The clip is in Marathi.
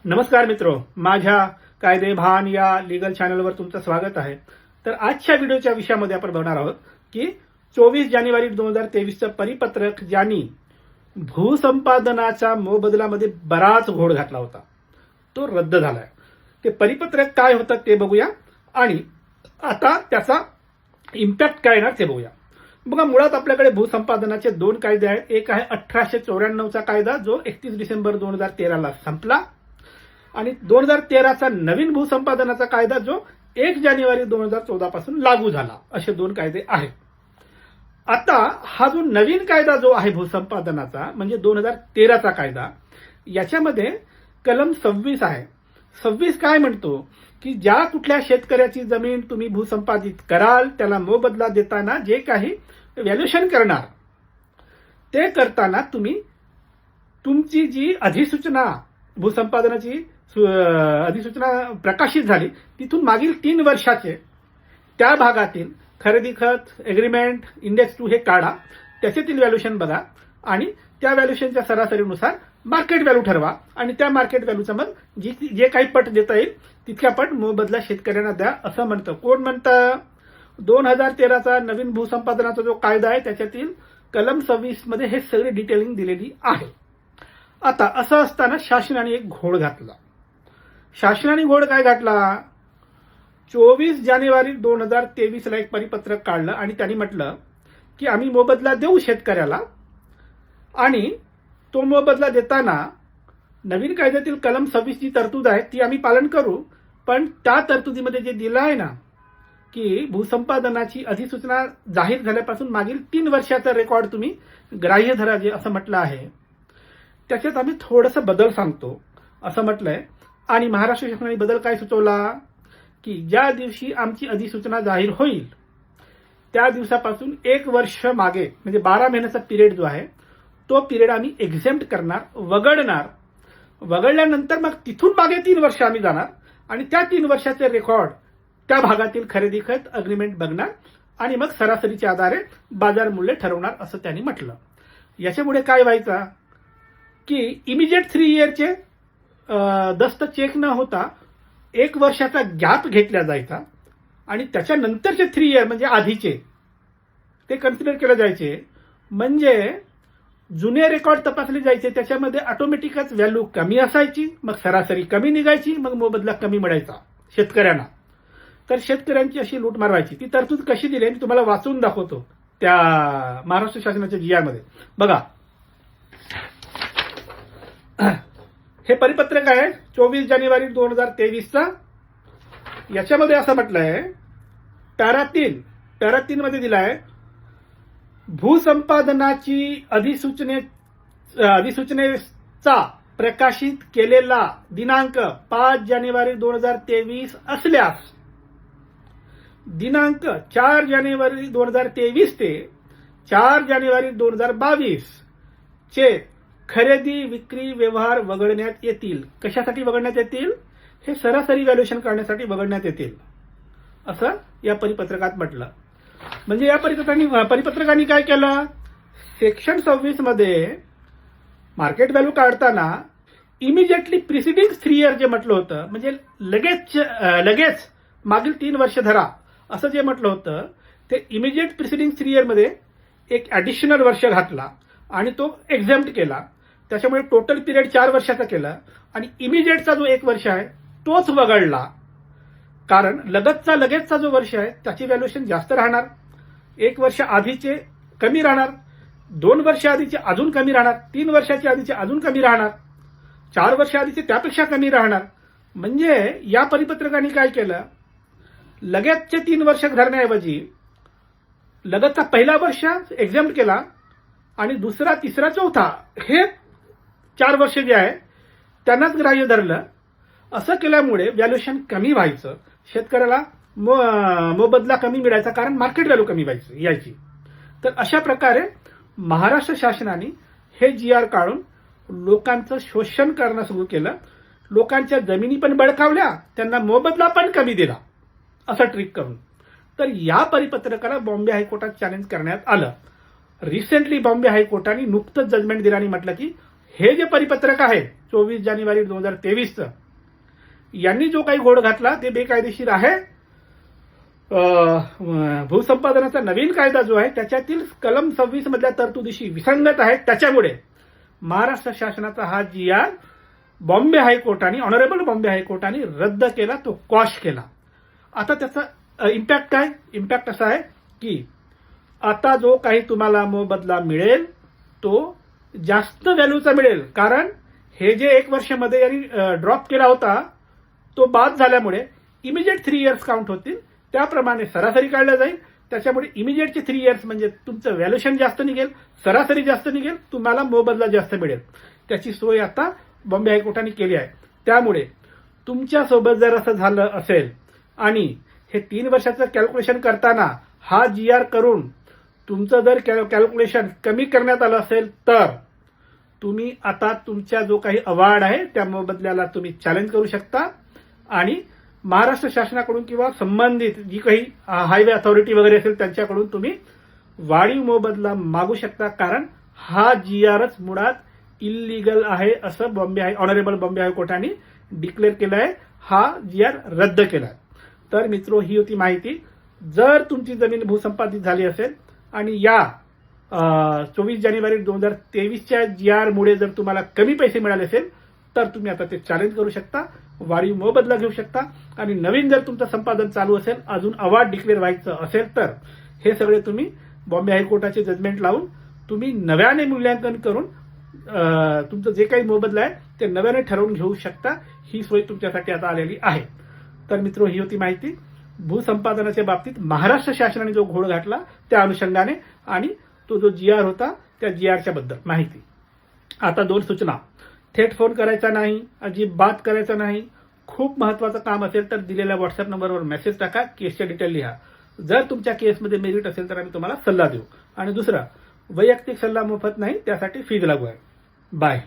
नमस्कार मित्रो, माझ्या कायदे भान या लीगल चॅनलवर तुमचं स्वागत आहे. तर आजच्या व्हिडिओच्या विषयामध्ये आपण बघणार आहोत की 24 जानेवारी 2023चं परिपत्रक ज्यांनी भूसंपादनाच्या मोबदल्यामध्ये बराच घोळ घातला होता तो रद्द झालाय. ते परिपत्रक काय होतं ते बघूया आणि आता त्याचा इम्पॅक्ट काय येणार ते बघूया. बघा, मुळात आपल्याकडे भूसंपादनाचे दोन कायदे आहेत. एक आहे 1894चा कायदा जो 31 डिसेंबर 2013ला संपला आणि 2013चा नवीन भूसंपादनाचा कायदा जो 1 जानेवारी 2014 पासून लागू झाला. असे दोन कायदे आहेत. आता हा जो नवीन कायदा जो आहे भूसंपादनाचा म्हणजे 2013चा कायदा, याच्यामध्ये कलम 26 आहे. 26 काय म्हणतो की ज्या कुठल्या शेतकऱ्याची जमीन तुम्ही भूसंपादित कराल त्याला मोबदला देताना जे काही व्हॅल्युएशन करणार ते करताना तुम्ही तुमची जी अधिसूचना भूसंपादनाची अधिसूचना प्रकाशित झाली तिथून मागील 3 वर्षाचे त्या भागातील खरेदी खत एग्रीमेंट इंडेक्स 2 हे काढा, त्याच्यातील व्हॅल्युएशन बघा आणि त्या व्हॅल्युएशनच्या सरासरीनुसार मार्केट व्हॅल्यू ठरवा आणि त्या मार्केट व्हॅल्यूचं मग जे काही पट देता येईल तितक्या पट मोबदला शेतकऱ्यांना द्या असं म्हणतं. कोण म्हणतं? 2013चा नवीन भूसंपादनाचा जो कायदा आहे त्याच्यातील कलम 26 मध्ये हे सगळे डिटेलिंग दिलेली आहे. आता असं असताना शासनाने एक घोळ घातला. शासनाने घोळ काय घातला? 24 जानेवारी 2023ला एक परिपत्रक काढलं आणि त्यांनी म्हटलं की आम्ही मोबदला देऊ शेतकऱ्याला आणि तो मोबदला देताना नवीन कायद्यातील कलम 26 जी तरतूद आहे ती आम्ही पालन करू, पण त्या तरतुदीमध्ये जे दिलं आहे ना की भूसंपादनाची अधिसूचना जाहीर झाल्यापासून मागील 3 वर्षाचा रेकॉर्ड तुम्ही ग्राह्य धरा जे असं म्हटलं आहे त्याच्यात आम्ही थोडंसं बदल सांगतो असं म्हटलंय. आणि महाराष्ट्र शासनाने बदल काय सुचवला की ज्या दिवशी आमची अधिसूचना जाहीर होईल त्या दिवसापासून 1 वर्ष मागे म्हणजे 12 महिन्याचा पिरियड जो आहे तो पिरियड आम्ही एक्झेम्प्ट करणार, वगळल्यानंतर मग तिथून मागे 3 वर्ष आम्ही जाणार आणि त्या 3 वर्षाचे रेकॉर्ड त्या भागातील खरेदी खत अग्रीमेंट बघणार आणि मग सरासरीच्या आधारे बाजार मूल्य ठरवणार असं त्यांनी म्हटलं. याच्यामुळे काय व्हायचं की इमिजिएट 3 इयरचे दस्त चेक न होता 1 वर्षाचा गॅप घेतला जायचा आणि त्याच्यानंतरचे 3 इयर म्हणजे आधीचे ते कन्सिडर केले जायचे. म्हणजे जुने रेकॉर्ड तपासले जायचे, त्याच्यामध्ये ऑटोमॅटिकच व्हॅल्यू कमी असायची, मग सरासरी कमी निघायची, मग मोबदला कमी मिळायचा शेतकऱ्यांना. तर शेतकऱ्यांची अशी लूटमार व्हायची. ती तरतूद कशी दिली मी तुम्हाला वाचून दाखवतो त्या महाराष्ट्र शासनाच्या GR मध्ये. बघा, हे परिपत्रक आहे 24 जानेवारी 2023चा. याच्यामध्ये असं म्हटलंय पॅरा 3 मध्ये दिला आहे भूसंपादनाची अधिसूचनेचा प्रकाशित केलेला दिनांक 5 जानेवारी 2023 असल्यास दिनांक 4 जानेवारी 2023 ते 4 जानेवारी 2022 चे खरेदी विक्री व्यवहार वगळण्यात येतील. कशासाठी वगळण्यात येतील? हे सरासरी व्हॅल्युएशन करण्यासाठी वगळण्यात येतील असं या परिपत्रकात म्हटलं. म्हणजे या परिपत्रकाने काय केलं? सेक्शन 26 मध्ये मार्केट व्हॅल्यू काढताना इमिजिएटली प्रिसिडिंग 3 इयर जे म्हटलं होतं म्हणजे लगेच मागील 3 वर्ष धरा असं जे म्हटलं होतं ते इमिजिएट प्रिसिडिंग 3 इयर मध्ये एक ऍडिशनल वर्ष घातला आणि तो एक्झेम्प्ट केला. त्याच्यामुळे टोटल पिरियड 4 वर्षाचा केला आणि इमिजिएटचा जो 1 वर्ष आहे तोच वगळला. कारण लगेचचा जो वर्ष आहे त्याची व्हॅल्युएशन जास्त राहणार, 1 वर्ष आधीचे कमी राहणार, 2 वर्ष आधीचे अजून कमी राहणार, 3 वर्षाच्या आधीचे अजून कमी राहणार, 4 वर्ष आधीचे त्यापेक्षा कमी राहणार. म्हणजे या परिपत्रकाने काय केलं? लगेचचे 3 वर्ष धरण्याऐवजी लगतचा पहिला वर्ष एक्झाम्प्ट केला आणि दुसरा, तिसरा, चौथा हे 4 वर्ष जे आहे त्यांनाच ग्राह्य धरलं. असं केल्यामुळे व्हॅल्युएशन कमी व्हायचं, शेतकऱ्याला मोबदला कमी मिळायचा कारण मार्केट व्हॅल्यू कमी यायची. तर अशा प्रकारे महाराष्ट्र शासनाने हे GR काढून लोकांचं शोषण करणं सुरू केलं. लोकांच्या जमिनी पण बळकावल्या, त्यांना मोबदला पण कमी दिला असं ट्रिक करून. तर या परिपत्रकाला बॉम्बे हायकोर्टात चॅलेंज करण्यात आलं. रिसेंटली बॉम्बे हायकोर्टाने नुकतंच जजमेंट दिलं आणि म्हटलं की हे जे परिपत्रक आहे 24 जानेवारी 2023 यांनी जो काही घोळ घातला ते बेकायदेशीर आहे. भूसंपादनाचा नवीन कायदा जो आहे त्याच्यातील कलम 26 मधल्या तरतुदीशी विसंगत आहे. त्याच्यामुळे महाराष्ट्र शासनाचा हा GR बॉम्बे हायकोर्टाने, ऑनरेबल बॉम्बे हायकोर्टाने रद्द केला, तो क्वॉश केला. आता त्याचा इम्पॅक्ट काय? इम्पॅक्ट असा आहे की आता जो काही तुम्हाला मोबदला मिळेल तो जास्त व्हॅल्यूचा मिळेल. कारण हे जे 1 वर्षामध्ये यांनी ड्रॉप केला होता तो बाद झाल्यामुळे इमिजिएट 3 इयर्स काउंट होतील. त्याप्रमाणे सरासरी काढला जाईल. त्याच्यामुळे इमिजिएटचे 3 इयर्स म्हणजे तुमचं व्हॅल्युएशन जास्त निघेल, सरासरी जास्त निघेल, तुम्हाला मोबदला जास्त मिळेल. त्याची सोय आता बॉम्बे हायकोर्टाने केली आहे. त्यामुळे तुमच्यासोबत जर असं झालं असेल आणि हे 3 वर्षाचं कॅल्क्युलेशन करताना हा GR करून तुमचं जर कॅल्क्युलेशन कमी करण्यात आलं असेल तर तुम्ही आता तुमच्या जो काही अवॉर्ड आहे त्या मोबदल्याला तुम्ही चॅलेंज करू शकता आणि महाराष्ट्र शासनाकडून किंवा संबंधित जी काही हायवे अथॉरिटी वगैरे असेल त्यांच्याकडून तुम्ही वाढीव मोबदला मागू शकता. कारण हा GRच मुळात इल्लीगल आहे असं ऑनरेबल बॉम्बे हायकोर्टाने डिक्लेअर केलं आहे. हा GR रद्द केला. तर मित्रो, ही होती माहिती. जर तुमची जमीन भूसंपादित झाली असेल आणि या 24 जानेवारी 2023च्या GR मुळे जर तुम्हाला कमी पैसे मिळाले असेल तर तुम्ही आता ते चॅलेंज करू शकता, वाढीव मोबदला घेऊ शकता. आणि नवीन जर तुमचं संपादन चालू असेल, अजून अवॉर्ड डिक्लेअर व्हायचं असेल तर हे सगळे तुम्ही बॉम्बे हायकोर्टाचे जजमेंट लावून तुम्ही नव्याने मूल्यांकन करून तुमचं जे काही मोबदला आहे ते नव्याने ठरवून घेऊ शकता. ही सोय तुमच्यासाठी आता आलेली आहे. तर मित्रो, ही होती माहिती भूसंपादनाच्या बाबतीत महाराष्ट्र शासनाने जो घोळ घातला त्या अनुषंगाने आणि तो जो GR होता त्या GRच्या बद्दल माहिती. आता 2 सूचना. थेट फोन करायचा नाही, अजिबात करायचा नाही. खूप महत्वाचं काम असेल तर दिलेल्या व्हॉट्सअप नंबरवर मेसेज टाका, केसच्या डिटेल लिहा. जर तुमच्या केसमध्ये मेरिट असेल तर आम्ही तुम्हाला सल्ला देऊ. आणि दुसरा, वैयक्तिक सल्ला मोफत नाही, त्यासाठी फीज लागू आहे. बाय.